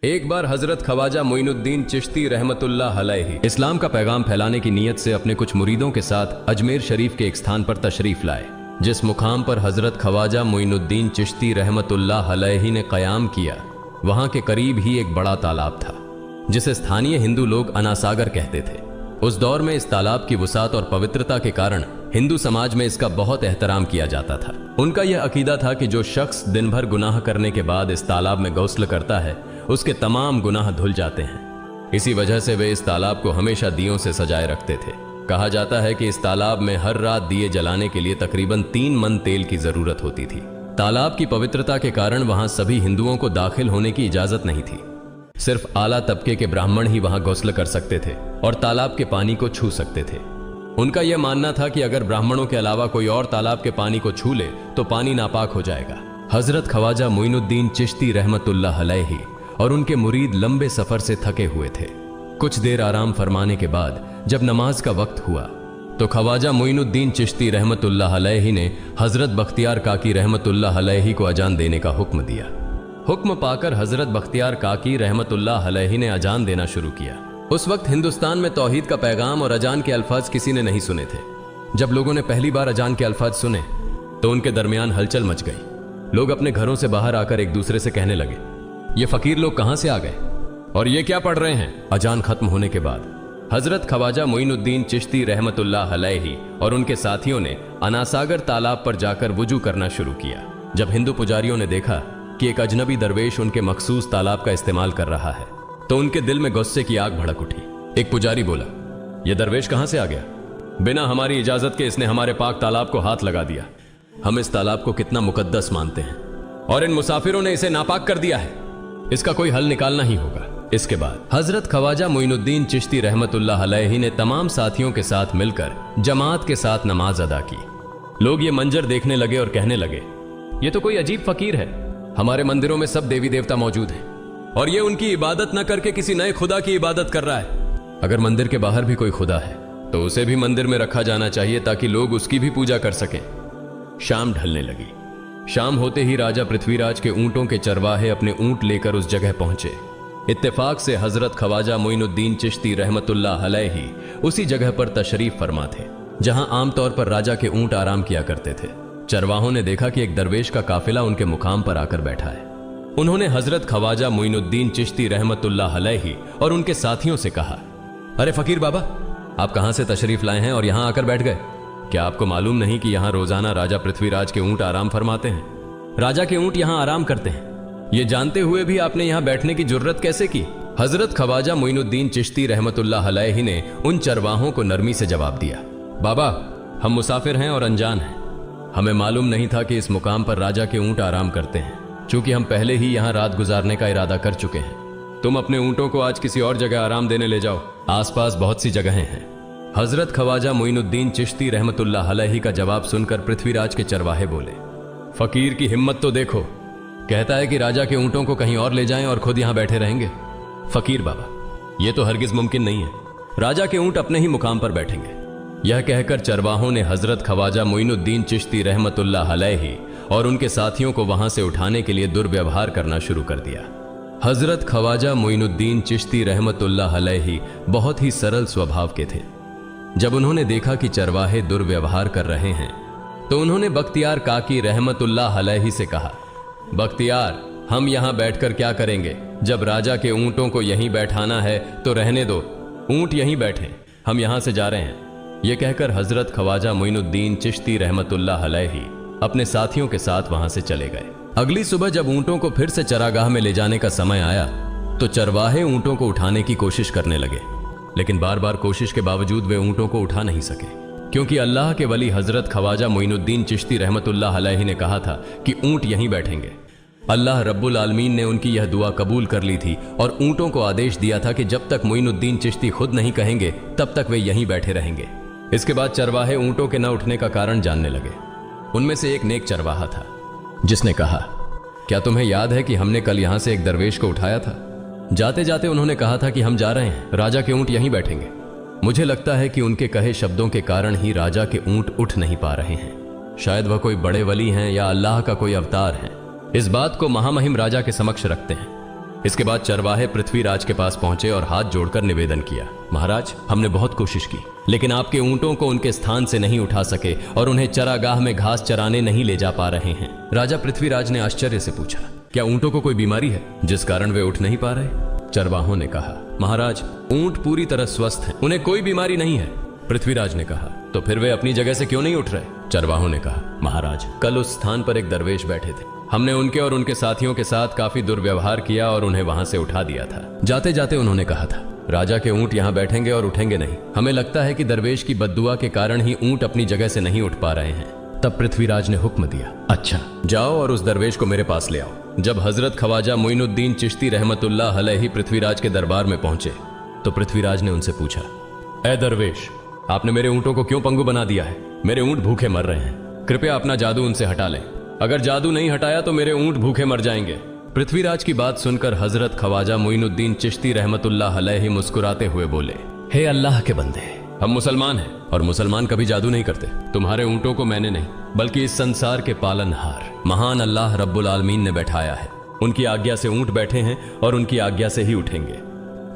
एक बार हजरत ख्वाजा मोइनुद्दीन चिश्ती रहमतुल्लाह अलैहि इस्लाम का पैगाम फैलाने की नीयत से अपने कुछ मुरीदों के साथ अजमेर शरीफ के एक स्थान पर तशरीफ लाए। जिस मुकाम पर हजरत ख्वाजा मोइनुद्दीन चिश्ती रहमतुल्लाह अलैहि ने क़याम किया, वहां के करीब ही एक बड़ा तालाब था जिसे स्थानीय हिंदू लोग अनासागर कहते थे। उस दौर में इस तालाब की वसात और पवित्रता के कारण हिंदू समाज में इसका बहुत एहतराम किया जाता था। उनका यह अकीदा था कि जो शख्स दिन भर गुनाह करने के बाद इस तालाब में गौस्ल करता है, उसके तमाम गुनाह धुल जाते हैं। इसी वजह से वे इस तालाब को हमेशा दियों से सजाए रखते थे। कहा जाता है कि इस तालाब में हर रात दिए जलाने के लिए तकरीबन 3 मन तेल की जरूरत होती थी। तालाब की पवित्रता के कारण वहां सभी हिंदुओं को दाखिल होने की इजाजत नहीं थी। सिर्फ आला तबके के ब्राह्मण ही वहां गौस्ल कर सकते थे और तालाब के पानी को छू सकते थे। उनका यह मानना था कि अगर ब्राह्मणों के अलावा कोई और तालाब के पानी को छू ले तो पानी नापाक हो जाएगा। हजरत ख्वाजा मोइनुद्दीन चिश्ती रहमतुल्लाह अलैहि और उनके मुरीद लंबे सफर से थके हुए थे। कुछ देर आराम फरमाने के बाद जब नमाज का वक्त हुआ तो ख्वाजा मोइनुद्दीन चिश्ती रहमतुल्लाह अलैहि ने हजरत बख्तियार काकी रहमतुल्लाह अलैहि को अजान देने का हुक्म दिया। हुक्म पाकर हजरत बख्तियार काकी रहमतुल्लाह अलैहि ने अजान देना शुरू किया। उस वक्त हिंदुस्तान में तौहीद का पैगाम और अजान के अल्फाज किसी ने नहीं सुने थे। जब लोगों ने पहली बार अजान के अल्फाज सुने तो उनके दरमियान हलचल मच गई। लोग अपने घरों से बाहर आकर एक दूसरे से कहने लगे, ये फकीर लोग कहां से आ गए और ये क्या पढ़ रहे हैं। अजान खत्म होने के बाद हजरत ख्वाजा मोइनुद्दीन चिश्ती रहमतुल्लाह अलैहि और उनके साथियों ने अनासागर तालाब पर जाकर वुजू करना शुरू किया। जब हिंदू पुजारियों ने देखा कि एक अजनबी दरवेश उनके मखसूस तालाब का इस्तेमाल कर रहा है तो उनके दिल में गुस्से की आग भड़क उठी। एक पुजारी बोला, यह दरवेश कहां से आ गया? बिना हमारी इजाजत के इसने हमारे पाक तालाब को हाथ लगा दिया। हम इस तालाब को कितना मुकद्दस मानते हैं और इन मुसाफिरों ने इसे नापाक कर दिया है। इसका कोई हल निकालना ही होगा। इसके बाद हजरत ख्वाजा मोइनुद्दीन चिश्ती रहमतुल्लाह अलैहि ने तमाम साथियों के साथ मिलकर जमात के साथ नमाज अदा की। लोग ये मंजर देखने लगे और कहने लगे, ये तो कोई अजीब फकीर है। हमारे मंदिरों में सब देवी देवता मौजूद हैं और ये उनकी इबादत न करके किसी नए खुदा की इबादत कर रहा है। अगर मंदिर के बाहर भी कोई खुदा है तो उसे भी मंदिर में रखा जाना चाहिए ताकि लोग उसकी भी पूजा कर सकें। शाम ढलने लगी। शाम होते ही राजा पृथ्वीराज के ऊंटों के चरवाहे अपने ऊंट लेकर उस जगह पहुंचे। इत्तेफाक से हजरत ख्वाजा मोइनुद्दीन चिश्ती रहमतुल्लाह अलैहि उसी जगह पर तशरीफ फरमा थे जहां आमतौर पर राजा के ऊंट आराम किया करते थे। चरवाहों ने देखा कि एक दरवेश का काफिला उनके मुकाम पर आकर बैठा है। उन्होंने हजरत ख्वाजा मोइनुद्दीन चिश्ती रहमतुल्लाह अलैहि और उनके साथियों से कहा, अरे फकीर बाबा, आप कहां से तशरीफ लाए हैं और यहां आकर बैठ गए? क्या आपको मालूम नहीं कि यहां रोजाना राजा पृथ्वीराज के ऊंट आराम फरमाते हैं? राजा के ऊंट यहां आराम करते हैं। ये जानते हुए भी आपने यहां बैठने की जुर्रत कैसे की? हजरत ख्वाजा मोइनुद्दीन चिश्ती रहमतुल्लाह अलैहि ने उन चरवाहों को नरमी से जवाब दिया, बाबा, हम मुसाफिर हैं और अनजान हैं। हमें मालूम नहीं था कि इस मुकाम पर राजा के ऊंट आराम करते हैं। चूंकि हम पहले ही यहां रात गुजारने का इरादा कर चुके हैं, तुम अपने ऊंटों को आज किसी और जगह आराम देने ले जाओ। आसपास बहुत सी जगहें हैं। हजरत ख्वाजा मोइनुद्दीन चिश्ती रहमतुल्लाह अलैहि का जवाब सुनकर पृथ्वीराज के चरवाहे बोले, फकीर की हिम्मत तो देखो, कहता है कि राजा के ऊंटों को कहीं और ले जाएं और खुद यहां बैठे रहेंगे। फकीर बाबा, यह तो हरगिज मुमकिन नहीं है। राजा के ऊंट अपने ही मुकाम पर बैठेंगे। यह कहकर चरवाहों ने हजरत ख्वाजा मोइनुद्दीन चिश्ती रहमतुल्लाह अलैहि और उनके साथियों को वहां से उठाने के लिए दुर्व्यवहार करना शुरू कर दिया। हजरत ख्वाजा मोइनुद्दीन चिश्ती रहमतुल्लाह अलैहि बहुत ही सरल स्वभाव के थे। जब उन्होंने देखा कि चरवाहे दुर्व्यवहार कर रहे हैं तो उन्होंने बख्तियार काकी रहमतुल्लाह अलैहि से कहा, बख्तियार, हम यहां बैठकर क्या करेंगे? जब राजा के ऊंटों को यहीं बैठाना है तो रहने दो, ऊंट यहीं बैठे, हम यहां से जा रहे हैं। यह कहकर हजरत ख्वाजा मोइनुद्दीन चिश्ती रहमतुल्लाह अलैहि अपने साथियों के साथ वहां से चले गए। अगली सुबह जब ऊंटों को फिर से चरागाह में ले जाने का समय आया तो चरवाहे ऊंटों को उठाने की कोशिश करने लगे, लेकिन बार बार कोशिश के बावजूद वे ऊंटों को उठा नहीं सके, क्योंकि अल्लाह के वली हजरत ख्वाजा मोइनुद्दीन चिश्ती रहमतुल्लाह अलैहि ने कहा था कि ऊंट यहीं बैठेंगे। अल्लाह रब्बुल आलमीन ने उनकी यह दुआ कबूल कर ली थी और ऊंटों को आदेश दिया था कि जब तक मोइनुद्दीन चिश्ती खुद नहीं कहेंगे तब तक वे यहीं बैठे रहेंगे। इसके बाद चरवाहे ऊंटों के न उठने का कारण जानने लगे। उनमें से एक नेक चरवाहा था जिसने कहा, क्या तुम्हें याद है कि हमने कल यहां से एक दरवेश को उठाया था? जाते जाते उन्होंने कहा था कि हम जा रहे हैं, राजा के ऊंट यहीं बैठेंगे। मुझे लगता है कि उनके कहे शब्दों के कारण ही राजा के ऊंट उठ नहीं पा रहे हैं। शायद वह कोई बड़े वली हैं या अल्लाह का कोई अवतार है। इस बात को महामहिम राजा के समक्ष रखते हैं। इसके बाद चरवाहे पृथ्वीराज के पास पहुंचे और हाथ जोड़कर निवेदन किया, महाराज, हमने बहुत कोशिश की, लेकिन आपके ऊंटों को उनके स्थान से नहीं उठा सके और उन्हें चरागाह में घास चराने नहीं ले जा पा रहे हैं। राजा पृथ्वीराज ने आश्चर्य से पूछा, क्या ऊंटों को कोई बीमारी है जिस कारण वे उठ नहीं पा रहे? चरवाहों ने कहा, महाराज, ऊंट पूरी तरह स्वस्थ हैं, उन्हें कोई बीमारी नहीं है। पृथ्वीराज ने कहा, तो फिर वे अपनी जगह से क्यों नहीं उठ रहे? चरवाहों ने कहा, महाराज, कल उस स्थान पर एक दरवेश बैठे थे, हमने उनके और उनके साथियों के साथ काफी दुर्व्यवहार किया और उन्हें वहां से उठा दिया था। जाते जाते उन्होंने कहा था, राजा के ऊंट यहाँ बैठेंगे और उठेंगे नहीं। हमें लगता है कि दरवेश की बद्दुआ के कारण ही ऊंट अपनी जगह से नहीं उठ पा रहे हैं। तब पृथ्वीराज ने हुक्म दिया, अच्छा, जाओ और उस दरवेश को मेरे पास ले आओ। जब हजरत ख्वाजा मोइनुद्दीन चिश्ती रहमतुल्लाह अलैहि पृथ्वीराज के दरबार में पहुंचे तो पृथ्वीराज ने उनसे पूछा, ए दरवेश, आपने मेरे ऊंटों को क्यों पंगु बना दिया है? मेरे ऊंट भूखे मर रहे हैं, कृपया अपना जादू उनसे हटा लें। अगर जादू नहीं हटाया तो मेरे ऊंट भूखे मर जाएंगे। पृथ्वीराज की बात सुनकर हजरत ख्वाजा मोइनुद्दीन चिश्ती रहमतुल्लाह अलैहि मुस्कुराते हुए बोले, हे अल्लाह के बंदे, हम मुसलमान हैं और मुसलमान कभी जादू नहीं करते। तुम्हारे ऊंटों को मैंने नहीं बल्कि इस संसार के पालनहार महान अल्लाह रब्बुल आलमीन ने बैठाया है। उनकी आज्ञा से ऊंट बैठे हैं और उनकी आज्ञा से ही उठेंगे।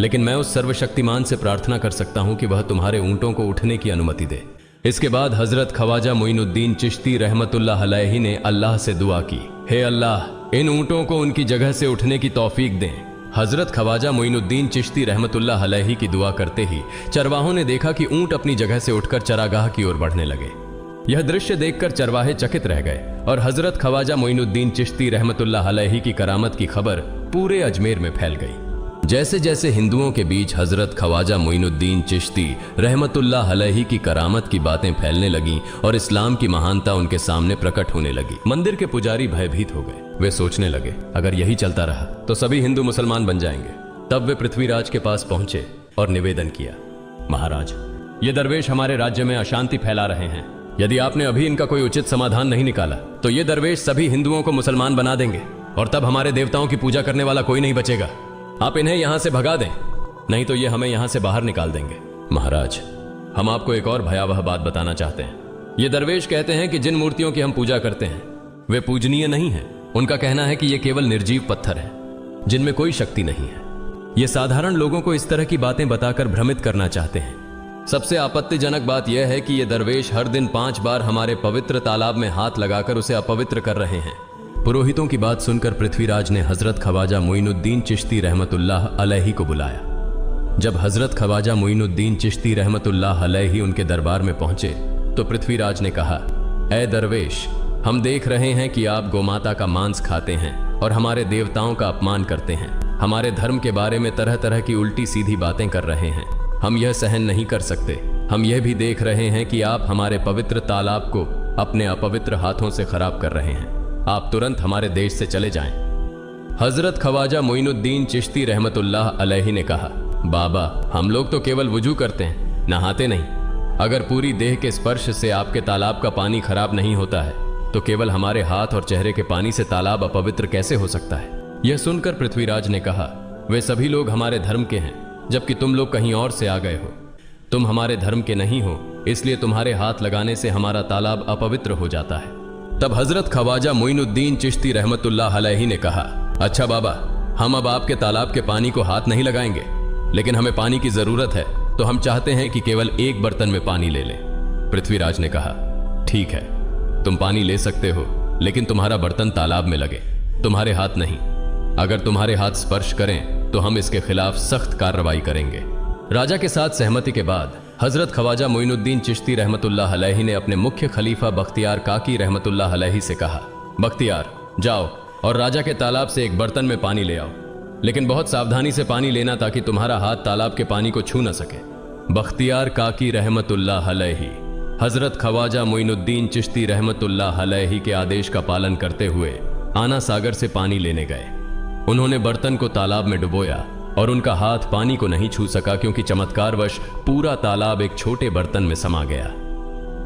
लेकिन मैं उस सर्वशक्तिमान से प्रार्थना कर सकता हूं कि वह तुम्हारे ऊंटों को उठने की अनुमति दे। इसके बाद हजरत ख्वाजा मोइनुद्दीन चिश्ती रहमतुल्लाह अलैहि ने अल्लाह से दुआ की, हे अल्लाह, इन ऊंटों को उनकी जगह से उठने की तौफीक दें। हजरत ख्वाजा मोइनुद्दीन चिश्ती रहमतुल्लाह अलैहि की दुआ करते ही चरवाहों ने देखा कि ऊंट अपनी जगह से उठकर चरागाह की ओर बढ़ने लगे। यह दृश्य देखकर चरवाहे चकित रह गए और हजरत ख्वाजा मोइनुद्दीन चिश्ती रहमतुल्लाह अलैहि की करामत की खबर पूरे अजमेर में फैल गई। जैसे जैसे हिंदुओं के बीच हजरत ख्वाजा मोइनुद्दीन चिश्ती रहमतुल्लाह अलैहि की करामत की बातें फैलने लगीं और इस्लाम की महानता उनके सामने प्रकट होने लगी, मंदिर के पुजारी भयभीत हो गए। वे सोचने लगे, अगर यही चलता रहा तो सभी हिंदू मुसलमान बन जाएंगे। तब वे पृथ्वीराज के पास पहुंचे और निवेदन किया, महाराज, ये दरवेश हमारे राज्य में अशांति फैला रहे हैं। यदि आपने अभी इनका कोई उचित समाधान नहीं निकाला तो ये दरवेश सभी हिंदुओं को मुसलमान बना देंगे और तब हमारे देवताओं की पूजा करने वाला कोई नहीं बचेगा। आप इन्हें यहां से भगा दें, नहीं तो ये हमें यहां से बाहर निकाल देंगे। महाराज, हम आपको एक और भयावह बात बताना चाहते हैं। ये दरवेश कहते हैं कि जिन मूर्तियों की हम पूजा करते हैं वे पूजनीय नहीं है। उनका कहना है कि ये केवल निर्जीव पत्थर है जिनमें कोई शक्ति नहीं है। ये साधारण लोगों को इस तरह की बातें बताकर भ्रमित करना चाहते हैं। सबसे आपत्तिजनक बात यह है कि ये दरवेश हर दिन 5 बार हमारे पवित्र तालाब में हाथ लगाकर उसे अपवित्र कर रहे हैं। पुरोहितों की बात सुनकर पृथ्वीराज ने हजरत ख्वाजा मोइनुद्दीन चिश्ती रहमतुल्लाह अलैहि को बुलाया। जब हजरत ख्वाजा मोइनुद्दीन चिश्ती रहमतुल्लाह अलैहि उनके दरबार में पहुंचे तो पृथ्वीराज ने कहा, ए दरवेश, हम देख रहे हैं कि आप गोमाता का मांस खाते हैं और हमारे देवताओं का अपमान करते हैं। हमारे धर्म के बारे में तरह तरह की उल्टी सीधी बातें कर रहे हैं। हम यह सहन नहीं कर सकते। हम यह भी देख रहे हैं कि आप हमारे पवित्र तालाब को अपने अपवित्र हाथों से खराब कर रहे हैं। आप तुरंत हमारे देश से चले जाएं। हजरत ख्वाजा मोइनुद्दीन चिश्ती रहमतुल्लाह अलैहि ने कहा, बाबा, हम लोग तो केवल वुजू करते हैं, नहाते नहीं। अगर पूरी देह के स्पर्श से आपके तालाब का पानी खराब नहीं होता है तो केवल हमारे हाथ और चेहरे के पानी से तालाब अपवित्र कैसे हो सकता है? यह सुनकर पृथ्वीराज ने कहा, वे सभी लोग हमारे धर्म के हैं जबकि तुम लोग कहीं और से आ गए हो। तुम हमारे धर्म के नहीं हो, इसलिए तुम्हारे हाथ लगाने से हमारा तालाब अपवित्र हो जाता है। तब हजरत ख्वाजा मोइनुद्दीन चिश्ती रहमतुल्लाह अलैहि ने कहा, अच्छा बाबा, हम अब आपके तालाब के पानी को हाथ नहीं लगाएंगे, लेकिन हमें पानी की जरूरत है तो हम चाहते हैं कि केवल एक बर्तन में पानी ले लें। पृथ्वीराज ने कहा, ठीक है, तुम पानी ले सकते हो, लेकिन तुम्हारा बर्तन तालाब में लगे, तुम्हारे हाथ नहीं। अगर तुम्हारे हाथ स्पर्श करें तो हम इसके खिलाफ सख्त कार्रवाई करेंगे। राजा के साथ सहमति के बाद हजरत ख्वाजा मोइनुद्दीन चिश्ती रहमतुल्लाह अलैहि ने अपने मुख्य खलीफा बख्तियार काकी रहमतुल्लाह अलैहि से कहा, बख्तियार, जाओ और राजा के तालाब से एक बर्तन में पानी ले आओ, लेकिन बहुत सावधानी से पानी लेना ताकि तुम्हारा हाथ तालाब के पानी को छू न सके। बख्तियार काकी रहमतुल्लाह अलैहि हजरत ख्वाजा मोइनुद्दीन चिश्ती रहमतुल्लाह अलैहि के आदेश का पालन करते हुए आना सागर से पानी लेने गए। उन्होंने बर्तन को तालाब में डुबोया और उनका हाथ पानी को नहीं छू सका क्योंकि चमत्कारवश पूरा तालाब एक छोटे बर्तन में समा गया।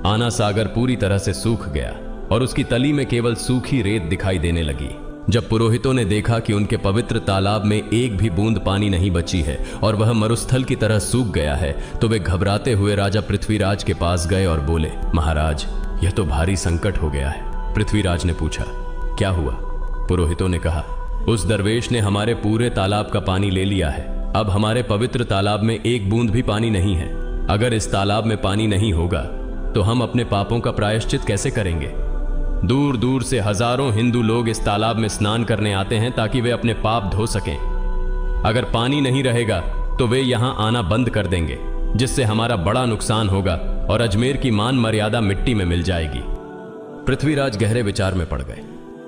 आना सागर पूरी तरह से सूख गया और उसकी तली में केवल सूखी रेत दिखाई देने लगी। जब पुरोहितों ने देखा कि उनके पवित्र तालाब में एक भी बूंद पानी नहीं बची है और वह मरुस्थल की तरह सूख गया है तो वे घबराते हुए राजा पृथ्वीराज के पास गए और बोले, महाराज, यह तो भारी संकट हो गया है। पृथ्वीराज ने पूछा, क्या हुआ? पुरोहितों ने कहा, उस दरवेश ने हमारे पूरे तालाब का पानी ले लिया है। अब हमारे पवित्र तालाब में एक बूंद भी पानी नहीं है। अगर इस तालाब में पानी नहीं होगा तो हम अपने पापों का प्रायश्चित कैसे करेंगे? दूर दूर से हजारों हिंदू लोग इस तालाब में स्नान करने आते हैं ताकि वे अपने पाप धो सकें। अगर पानी नहीं रहेगा तो वे यहां आना बंद कर देंगे, जिससे हमारा बड़ा नुकसान होगा और अजमेर की मान मर्यादा मिट्टी में मिल जाएगी। पृथ्वीराज गहरे विचार में पड़ गए।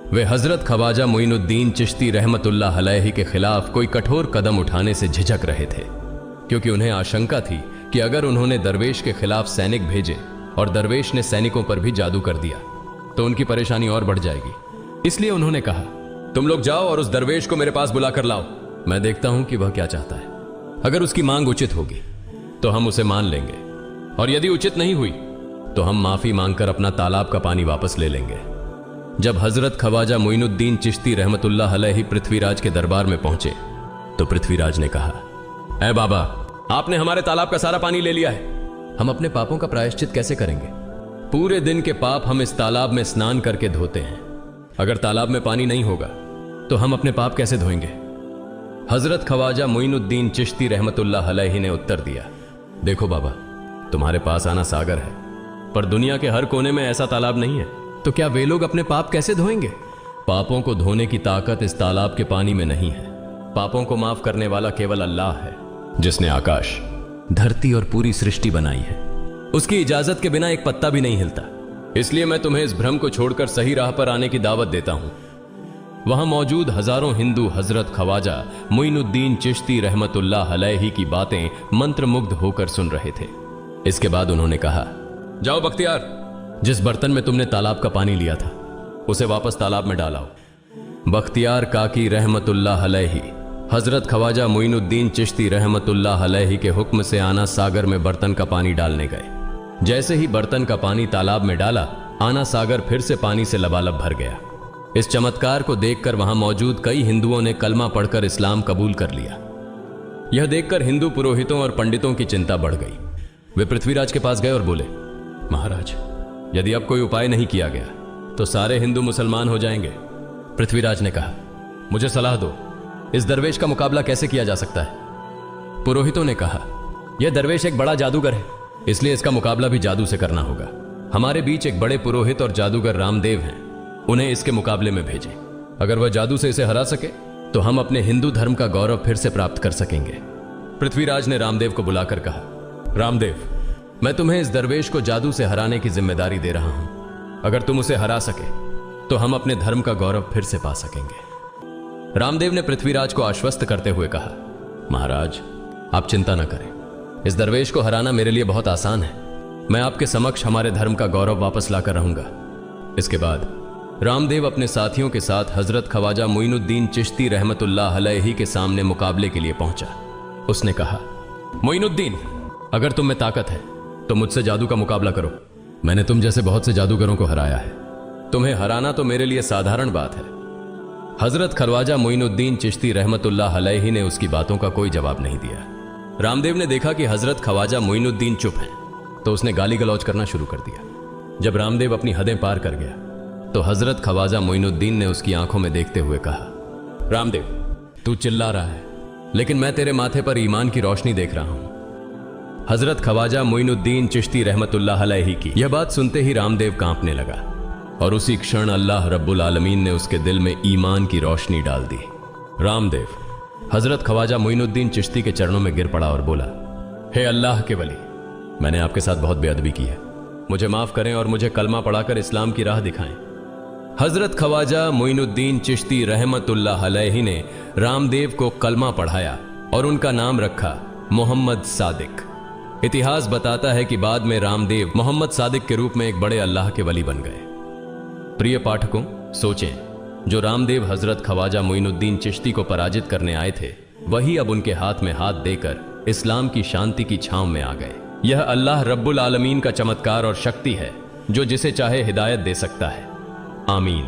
वे हजरत ख्वाजा मोइनुद्दीन चिश्ती रहमतुल्लाह अलैहि के खिलाफ कोई कठोर कदम उठाने से झिझक रहे थे, क्योंकि उन्हें आशंका थी कि अगर उन्होंने दरवेश के खिलाफ सैनिक भेजे और दरवेश ने सैनिकों पर भी जादू कर दिया तो उनकी परेशानी और बढ़ जाएगी। इसलिए उन्होंने कहा, तुम लोग जाओ और उस दरवेश को मेरे पास बुला कर लाओ। मैं देखता हूं कि वह क्या चाहता है। अगर उसकी मांग उचित होगी तो हम उसे मान लेंगे, और यदि उचित नहीं हुई तो हम माफी मांगकर अपना तालाब का पानी वापस ले लेंगे। जब हजरत ख्वाजा मोइनुद्दीन चिश्ती रहमतुल्लाह अलैहि पृथ्वीराज के दरबार में पहुंचे तो पृथ्वीराज ने कहा, ऐ बाबा, आपने हमारे तालाब का सारा पानी ले लिया है। हम अपने पापों का प्रायश्चित कैसे करेंगे? पूरे दिन के पाप हम इस तालाब में स्नान करके धोते हैं। अगर तालाब में पानी नहीं होगा तो हम अपने पाप कैसे धोएंगे? हजरत ख्वाजा मोइनुद्दीन चिश्ती रहमतुल्लाह अलैहि ने उत्तर दिया, देखो बाबा, तुम्हारे पास आना सागर है, पर दुनिया के हर कोने में ऐसा तालाब नहीं है, तो क्या वे लोग अपने पाप कैसे धोएंगे? पापों को धोने की ताकत इस तालाब के पानी में नहीं है। पापों को माफ करने वाला केवल अल्लाह है, जिसने आकाश, धरती और पूरी सृष्टि बनाई है। उसकी इजाजत के बिना एक पत्ता भी नहीं हिलता। इसलिए मैं तुम्हें इस भ्रम को छोड़कर सही राह पर आने की दावत देता हूं। वहां मौजूद हजारों हिंदू हजरत ख्वाजा मोइनुद्दीन चिश्ती रहमतुल्लाह अलैहि की बातें मंत्रमुग्ध होकर सुन रहे थे। इसके बाद उन्होंने कहा, जाओ बख्तियार, जिस बर्तन में तुमने तालाब का पानी लिया था उसे वापस तालाब में डालाओ। बख्तियार काकी रहमतुल्लाह अलैहि हजरत ख्वाजा मोइनुद्दीन चिश्ती रहमतुल्लाह अलैहि के हुक्म से आना सागर में बर्तन का पानी डालने गए। जैसे ही बर्तन का पानी तालाब में डाला, आना सागर फिर से पानी से लबालब भर गया। इस चमत्कार को देखकर वहां मौजूद कई हिंदुओं ने कलमा पढ़कर इस्लाम कबूल कर लिया। यह देखकर हिंदू पुरोहितों और पंडितों की चिंता बढ़ गई। वे पृथ्वीराज के पास गए और बोले, महाराज, यदि अब कोई उपाय नहीं किया गया तो सारे हिंदू मुसलमान हो जाएंगे। पृथ्वीराज ने कहा, मुझे सलाह दो, इस दरवेश का मुकाबला कैसे किया जा सकता है? पुरोहितों ने कहा, यह दरवेश एक बड़ा जादूगर है, इसलिए इसका मुकाबला भी जादू से करना होगा। हमारे बीच एक बड़े पुरोहित और जादूगर रामदेव हैं, उन्हें इसके मुकाबले में भेजें। अगर वह जादू से इसे हरा सके तो हम अपने हिंदू धर्म का गौरव फिर से प्राप्त कर सकेंगे। पृथ्वीराज ने रामदेव को बुलाकर कहा, रामदेव, मैं तुम्हें इस दरवेश को जादू से हराने की जिम्मेदारी दे रहा हूं। अगर तुम उसे हरा सके तो हम अपने धर्म का गौरव फिर से पा सकेंगे। रामदेव ने पृथ्वीराज को आश्वस्त करते हुए कहा, महाराज, आप चिंता न करें, इस दरवेश को हराना मेरे लिए बहुत आसान है। मैं आपके समक्ष हमारे धर्म का गौरव वापस लाकर रहूंगा। इसके बाद रामदेव अपने साथियों के साथ हजरत ख्वाजा मोइनुद्दीन चिश्ती रहमतुल्लाह अलैहि के सामने मुकाबले के लिए पहुंचा। उसने कहा, मोइनुद्दीन, अगर तुम में ताकत है तो मुझसे जादू का मुकाबला करो। मैंने तुम जैसे बहुत से जादूगरों को हराया है, तुम्हें हराना तो मेरे लिए साधारण बात है। हजरत ख्वाजा मोइनुद्दीन चिश्ती रहमतुल्लाह अलैहि ने उसकी बातों का कोई जवाब नहीं दिया। रामदेव ने देखा कि हजरत ख्वाजा मोइनुद्दीन चुप हैं, तो उसने गाली गलौज करना शुरू कर दिया। जब रामदेव अपनी हदें पार कर गया तो हजरत ख्वाजा मोइनुद्दीन ने उसकी आंखों में देखते हुए कहा, रामदेव, तू चिल्ला रहा है, लेकिन मैं तेरे माथे पर ईमान की रोशनी देख रहा हूं। हजरत ख्वाजा मोइनुद्दीन चिश्ती रहमतुल्लाह अलैहि की यह बात सुनते ही रामदेव कांपने लगा, और उसी क्षण अल्लाह रब्बुल आलमीन ने उसके दिल में ईमान की रोशनी डाल दी। रामदेव हजरत ख्वाजा मोइनुद्दीन चिश्ती के चरणों में गिर पड़ा और बोला, हे अल्लाह के वली, मैंने आपके साथ बहुत बेअदबी की है, मुझे माफ करें और मुझे कलमा पढ़ाकर इस्लाम की राह दिखाएं। हजरत ख्वाजा मोइनुद्दीन चिश्ती रहमतुल्लाह अलैहि ने रामदेव को कलमा पढ़ाया और उनका नाम रखा मोहम्मद सादिक। इतिहास बताता है कि बाद में रामदेव मोहम्मद सादिक के रूप में एक बड़े अल्लाह के वली बन गए। प्रिय पाठकों, सोचें, जो रामदेव हजरत ख्वाजा मोइनुद्दीन चिश्ती को पराजित करने आए थे, वही अब उनके हाथ में हाथ देकर इस्लाम की शांति की छांव में आ गए। यह अल्लाह रब्बुल आलमीन का चमत्कार और शक्ति है, जो जिसे चाहे हिदायत दे सकता है। आमीन।